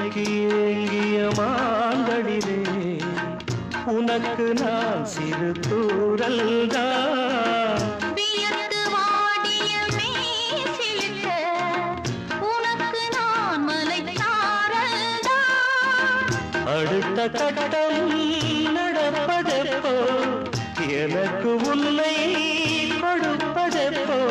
துணைக்கு ஏங்கிய மாந்தடிலே உனக்கு நான் சிறு தூரல் தான். வியந்து வாடிய மேசிலிட்ட உனக்கு நான் மலைச்சாரல் தான். அடுத்த கட்டம் நடப்பதெப்போ எனக்கு உன்னை கொடுப்பதெப்போ